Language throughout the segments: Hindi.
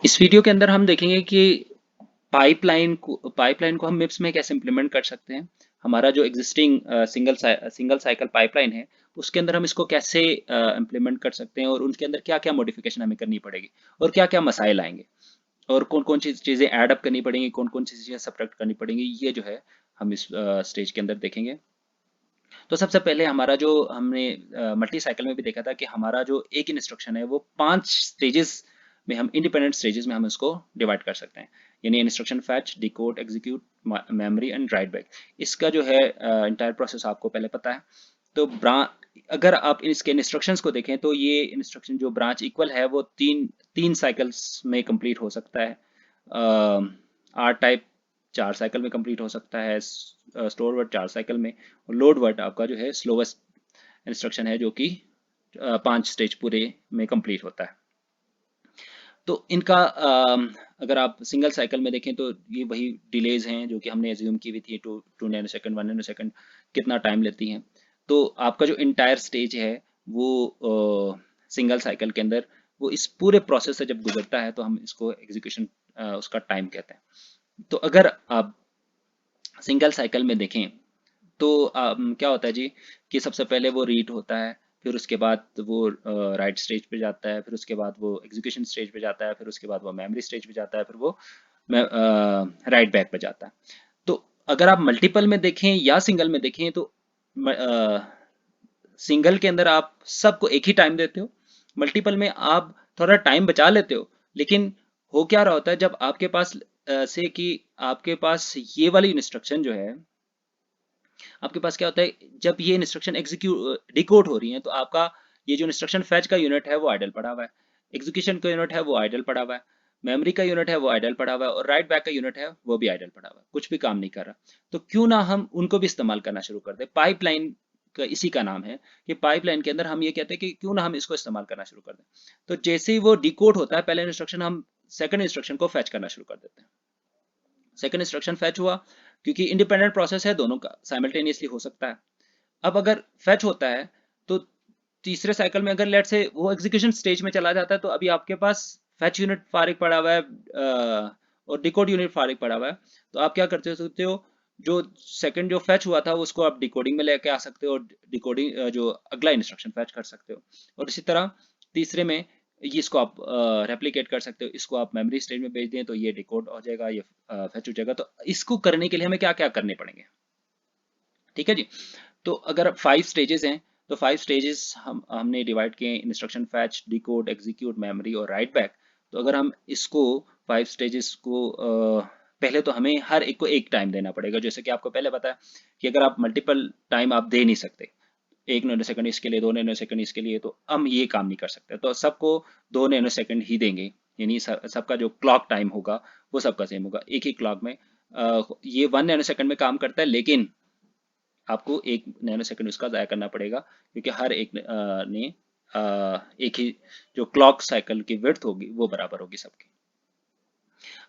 इस वीडियो के अंदर हम देखेंगे कि पाइपलाइन को हम मिप्स में कैसे इम्प्लीमेंट कर सकते हैं। हमारा जो एग्जिस्टिंग सिंगल साइकिल पाइपलाइन है उसके अंदर हम इसको कैसे इम्प्लीमेंट कर सकते हैं और उनके अंदर क्या क्या मॉडिफिकेशन हमें करनी पड़ेगी और क्या क्या मसाइल आएंगे और कौन कौन सी चीज़ें ऐड अप करनी पड़ेंगी, कौन कौन सी चीज़ें सब्ट्रैक्ट करनी पड़ेंगी, ये जो है हम इस स्टेज के अंदर देखेंगे। तो सबसे पहले हमारा जो हमने मल्टी साइकिल में भी देखा था कि हमारा जो एक इंस्ट्रक्शन है वो 5 स्टेजेस में, हम इंडिपेंडेंट स्टेजेस में हम इसको डिवाइड कर सकते हैं। यानी instruction fetch, decode, execute, memory and right back. इसका जो है इंटायर प्रोसेस आपको पहले पता है। तो अगर आप इसके इंस्ट्रक्शंस को देखें तो ये इंस्ट्रक्शन जो ब्रांच इक्वल है वो तीन तीन साइकिल्स में कंप्लीट हो सकता है। आर टाइप 4 साइकिल में कंप्लीट हो सकता है, स्टोर वर्ड 4 साइकिल में, और लोड वर्ड आपका जो है स्लोवेस्ट इंस्ट्रक्शन है जो कि 5 स्टेज पूरे में कंप्लीट होता है। तो इनका अगर आप सिंगल साइकिल में देखें तो ये वही डिलेज हैं जो कि हमने एज्यूम की हुई थी, 2 नैनो सेकंड, 1 नैनो सेकंड कितना टाइम लेती हैं। तो आपका जो इंटायर स्टेज है वो सिंगल साइकिल के अंदर वो इस पूरे प्रोसेस से जब गुजरता है तो हम इसको एग्जीक्यूशन उसका टाइम कहते हैं। तो अगर आप सिंगल साइकिल में देखें तो क्या होता है जी कि सबसे पहले वो रीड होता है, फिर उसके बाद वो राइट स्टेज पे जाता है, फिर उसके बाद वो एग्जीक्यूशन स्टेज पे जाता है, फिर उसके बाद वो मेमोरी स्टेज पे जाता है, फिर वो राइट बैक पे जाता है। तो अगर आप मल्टीपल में देखें या सिंगल में देखें तो सिंगल के अंदर आप सबको एक ही टाइम देते हो, मल्टीपल में आप थोड़ा टाइम बचा लेते हो। लेकिन हो क्या रहा होता है जब आपके पास से कि आपके पास ये वाली इंस्ट्रक्शन जो है, आपके पास क्या होता है जब ये इंस्ट्रक्शन एग्जीक्यूट डिकोड हो रही है तो आपका ये जो इंस्ट्रक्शन फैच का यूनिट है वो आइडल पड़ा हुआ है, एग्जीक्यूशन का यूनिट है वो आइडल पड़ा हुआ है, मेमोरी का यूनिट है वो आइडल पड़ा हुआ है, और राइट बैक का यूनिट है वो भी आइडल पड़ा हुआ है, कुछ भी काम नहीं कर रहा। तो क्यों ना हम उनको भी इस्तेमाल करना शुरू कर दें। पाइपलाइन का इसी का नाम है कि पाइपलाइन के अंदर हम ये कहते हैं कि क्यों ना हम इसको इस्तेमाल करना शुरू कर दें। तो जैसे ही वो डिकोड होता है पहले इंस्ट्रक्शन, हम सेकंड इंस्ट्रक्शन को फैच करना शुरू कर देते हैं। सेकंड इंस्ट्रक्शन फैच हुआ, क्योंकि इंडिपेंडेंट प्रोसेस है, दोनों का साइमल्टेनियसली हो सकता है। अब अगर फैच होता है तो तीसरे साइकिल में अगर लेट से वो एग्जीक्यूशन स्टेज में चला जाता है तो अभी आपके पास फैच यूनिट फारिग पड़ा हुआ है और डिकोड यूनिट फारिग पड़ा हुआ है। तो आप क्या करते हो सकते हो, जो सेकंड जो फैच हुआ था उसको आप डिकोडिंग में लेके आ सकते हो और डिकोडिंग जो अगला इंस्ट्रक्शन फैच कर सकते हो। और इसी तरह तीसरे में ये इसको आप रेप्लिकेट कर सकते हो, इसको आप मेमोरी स्टेज में भेज दें तो ये डिकोड हो जाएगा, ये फैच हो जाएगा। तो इसको करने के लिए हमें क्या क्या करने पड़ेंगे, ठीक है जी। तो अगर 5 स्टेजेस हैं तो 5 स्टेजेस हमने डिवाइड किए instruction fetch, decode, execute, memory और राइट बैक। तो अगर हम इसको 5 स्टेजेस को पहले तो हमें हर एक को एक टाइम देना पड़ेगा, जैसे कि आपको पहले पता है कि अगर आप मल्टीपल टाइम आप दे नहीं सकते, 1 नैनो सेकंड इसके लिए, 2 नैनो सेकंड इसके लिए, तो हम ये काम नहीं कर सकते। तो सबको 2 नैनो सेकंड ही देंगे, यानी सबका जो क्लॉक टाइम होगा वो सबका सेम होगा। एक ही क्लॉक में ये 1 नैनो सेकंड में काम करता है, लेकिन आपको 1 नैनो सेकंड उसका ज़ाया करना पड़ेगा, क्योंकि हर एक ने एक ही जो क्लॉक साइकिल की विड्थ होगी वो बराबर होगी सबकी।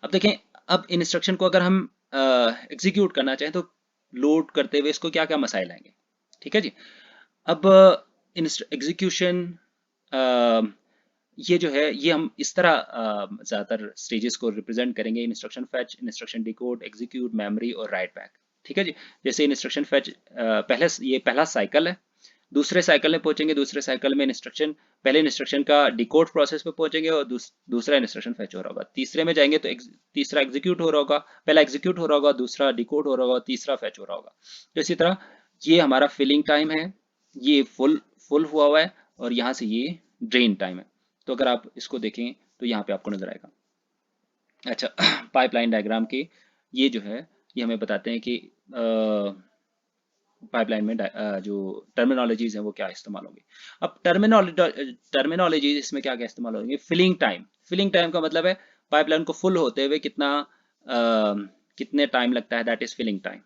अब देखें, अब इंस्ट्रक्शन को अगर हम एग्जीक्यूट करना चाहें तो लोड करते हुए इसको क्या क्या मसाइल आएंगे, ठीक है जी। अब एग्जीक्यूशन ये जो है ये हम इस तरह ज़्यादातर स्टेजेस को रिप्रेजेंट करेंगे, instruction fetch, instruction decode, execute, memory और राइट बैक, ठीक है जी। जैसे इंस्ट्रक्शन फैच पहले ये पहला साइकिल है, दूसरे साइकिल में पहुंचेंगे, दूसरे साइकिल में इंस्ट्रक्शन, पहले इंस्ट्रक्शन का डिकोड प्रोसेस पे पहुंचेंगे और दूसरा इंस्ट्रक्शन फैच हो रहा होगा। तीसरे में जाएंगे तो तीसरा एग्जीक्यूट हो रहा होगा, पहला एग्जीक्यूट हो रहा होगा, दूसरा डिकोड हो रहा होगा, तीसरा फैच हो रहा होगा। तो इसी तरह ये हमारा फिलिंग टाइम है, ये फुल फुल हुआ हुआ है, और यहाँ से ये ड्रेन टाइम है। तो अगर आप इसको देखें तो यहाँ पे आपको नजर आएगा। अच्छा, पाइपलाइन डायग्राम के ये जो है ये हमें बताते हैं कि पाइपलाइन में जो टर्मिनोलॉजीज हैं वो क्या इस्तेमाल होंगी। अब टर्मिनोलॉजीज इसमें क्या क्या इस्तेमाल होंगे। फिलिंग टाइम, फिलिंग टाइम का मतलब है पाइपलाइन को फुल होते हुए कितने टाइम लगता है, दैट इज फिलिंग टाइम,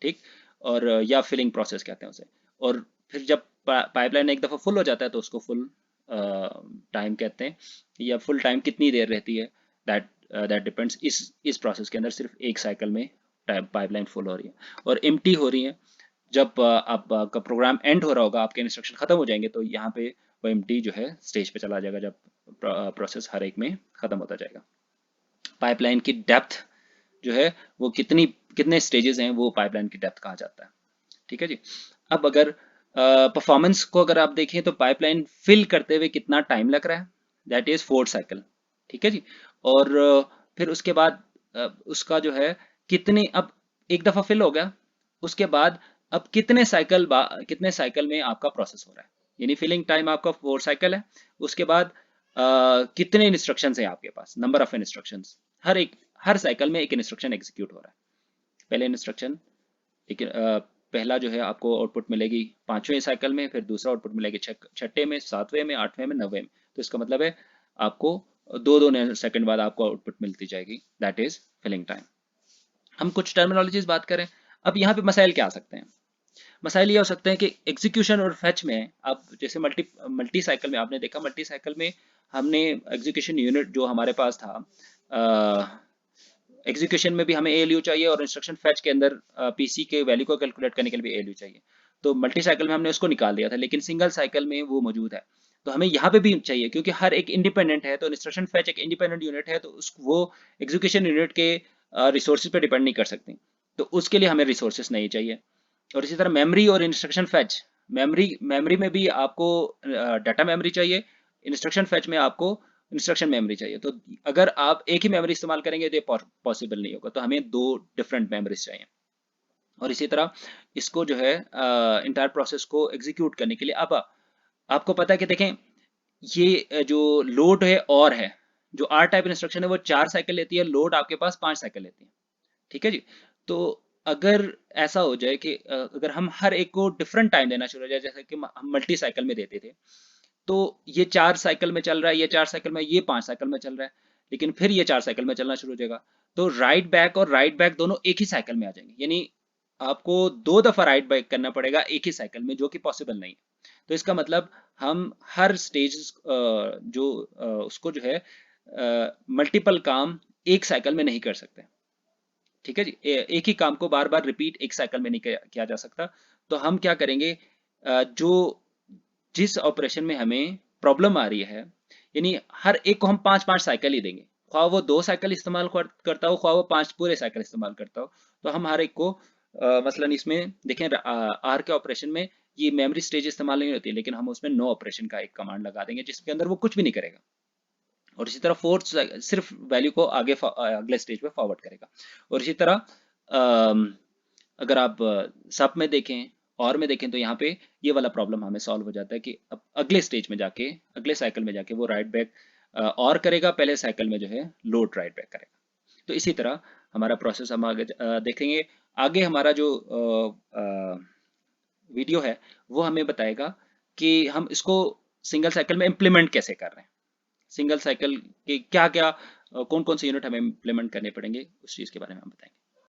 ठीक। और या फिलिंग प्रोसेस कहते हैं उसे। और फिर जब पाइपलाइन एक दफ़ा फुल हो जाता है तो उसको फुल टाइम कहते हैं, या फुल टाइम कितनी देर रहती है, दैट दैट डिपेंड्स। इस प्रोसेस के अंदर सिर्फ एक साइकिल में पाइपलाइन फुल हो रही है और एम्प्टी हो रही है। जब आपका प्रोग्राम एंड हो रहा होगा, आपके इंस्ट्रक्शन खत्म हो जाएंगे तो यहाँ पे वो एम्प्टी जो है स्टेज पे चला जाएगा जब प्रोसेस हर एक में ख़त्म होता जाएगा। पाइपलाइन की डेप्थ जो है वो कितने स्टेजेस हैं, वो पाइपलाइन की डेप्थ कहा जाता है। ठीक है जी। अब अगर परफॉर्मेंस को अगर आप देखें तो पाइपलाइन फिल करते हुए कितना टाइम लग रहा है, दैट इज 4 साइकिल। ठीक है जी। और फिर उसके बाद उसका जो है कितने, अब एक दफा फिल हो गया, उसके बाद अब कितने साइकिल में आपका प्रोसेस हो रहा है, यानी फिलिंग टाइम आपका 4 साइकिल है। उसके बाद कितने इंस्ट्रक्शंस हैं आपके पास, नंबर ऑफ इंस्ट्रक्शंस, हर साइकिल में एक इंस्ट्रक्शन एग्जीक्यूट हो रहा है। पहले इंस्ट्रक्शन एक पहला जो है आपको आउटपुट मिलेगी 5वें साइकिल में, फिर दूसरा आउटपुट मिलेगी छठे में, 7वें में, 8वें में, 9वें में। तो इसका मतलब है आपको 2-2 सेकंड बाद आपको आउटपुट मिलती जाएगी, दैट इज फिलिंग टाइम। हम कुछ टर्मिनोलॉजीज बात करें। अब यहाँ पे मसाइल क्या आ सकते हैं? मसाइल ये हो सकते हैं कि एग्जीक्यूशन और फैच में आप जैसे मल्टी साइकिल में आपने देखा, मल्टी साइकिल में हमने एग्जीक्यूशन यूनिट जो हमारे पास था, एग्जीक्यूशन में भी हमें एएलयू चाहिए और इंस्ट्रक्शन फैच के अंदर पीसी के वैल्यू को कैलकुलेट करने के लिए भी एएलयू चाहिए। तो मल्टी साइकिल में हमने उसको निकाल दिया था, लेकिन सिंगल साइकिल में वो मौजूद है। तो हमें यहाँ पे भी चाहिए, क्योंकि हर एक इंडिपेंडेंट है, तो इंस्ट्रक्शन फैच एक इंडिपेंडेंट यूनिट है, तो वो एग्जीक्यूशन यूनिट के रिसोर्सेज पे डिपेंड नहीं कर सकती। तो उसके लिए हमें रिसोर्सेज नहीं चाहिए। और इसी तरह मेमोरी और इंस्ट्रक्शन फैच, मेमोरी में भी आपको डाटा मेमोरी चाहिए, इंस्ट्रक्शन फैच में आपको इंस्ट्रक्शन मेमोरी चाहिए। तो अगर आप एक ही मेमोरी इस्तेमाल करेंगे तो ये पॉसिबल नहीं होगा, तो हमें 2 डिफरेंट मेमोरीज चाहिए। और इसी तरह इसको जो है इंटायर प्रोसेस को एग्जीक्यूट करने के लिए, अब आपको पता है कि देखें ये जो लोड है और है, जो आर टाइप इंस्ट्रक्शन है वो 4 साइकिल लेती है, लोड आपके पास 5 साइकिल लेती है। ठीक है जी। तो अगर ऐसा हो जाए कि अगर हम हर एक को डिफरेंट टाइम देना शुरू हो जाए, जैसे कि हम मल्टी साइकिल में देते थे, तो ये 4 साइकिल में चल रहा है, ये 4 साइकिल में, ये 5 साइकिल में चल रहा है, लेकिन फिर ये 4 साइकिल में चलना शुरू हो जाएगा। तो राइट बैक और राइट बैक दोनों एक ही साइकिल में आ जाएंगे, यानी आपको 2 दफा राइट बैक करना पड़ेगा एक ही साइकिल में, जो कि पॉसिबल नहीं है। तो इसका मतलब हम हर स्टेज जो उसको जो है मल्टीपल काम एक साइकिल में नहीं कर सकते। ठीक है जी। एक ही काम को बार बार रिपीट एक साइकिल में नहीं किया जा सकता। तो हम क्या करेंगे, जो जिस ऑपरेशन में हमें प्रॉब्लम आ रही है, यानी हर एक को हम 5-5 साइकिल ही देंगे, ख्वाह वो 2 साइकिल इस्तेमाल करता हो, ख्वाह वो 5 पूरे साइकिल इस्तेमाल करता हो। तो हम हर एक को मसलन इसमें देखें आर के ऑपरेशन में ये मेमोरी स्टेज इस्तेमाल नहीं होती, लेकिन हम उसमें नो ऑपरेशन का एक कमांड लगा देंगे जिसके अंदर वो कुछ भी नहीं करेगा। और इसी तरह फोर्थ सिर्फ वैल्यू को आगे अगले स्टेज पे फॉरवर्ड करेगा। और इसी तरह अगर आप सब में देखें और में देखें, तो यहाँ पे ये वाला प्रॉब्लम हमें सॉल्व हो जाता है कि अब अगले स्टेज में जाके, अगले साइकिल में जाके वो राइट बैक और करेगा, पहले साइकिल में जो है लोड राइट बैक करेगा। तो इसी तरह हमारा प्रोसेस हम आगे देखेंगे। आगे हमारा जो वीडियो है वो हमें बताएगा कि हम इसको सिंगल साइकिल में इम्प्लीमेंट कैसे कर रहे हैं, सिंगल साइकिल के क्या क्या कौन कौन से यूनिट हमें इम्प्लीमेंट करने पड़ेंगे, उस चीज़ के बारे में हम बताएंगे।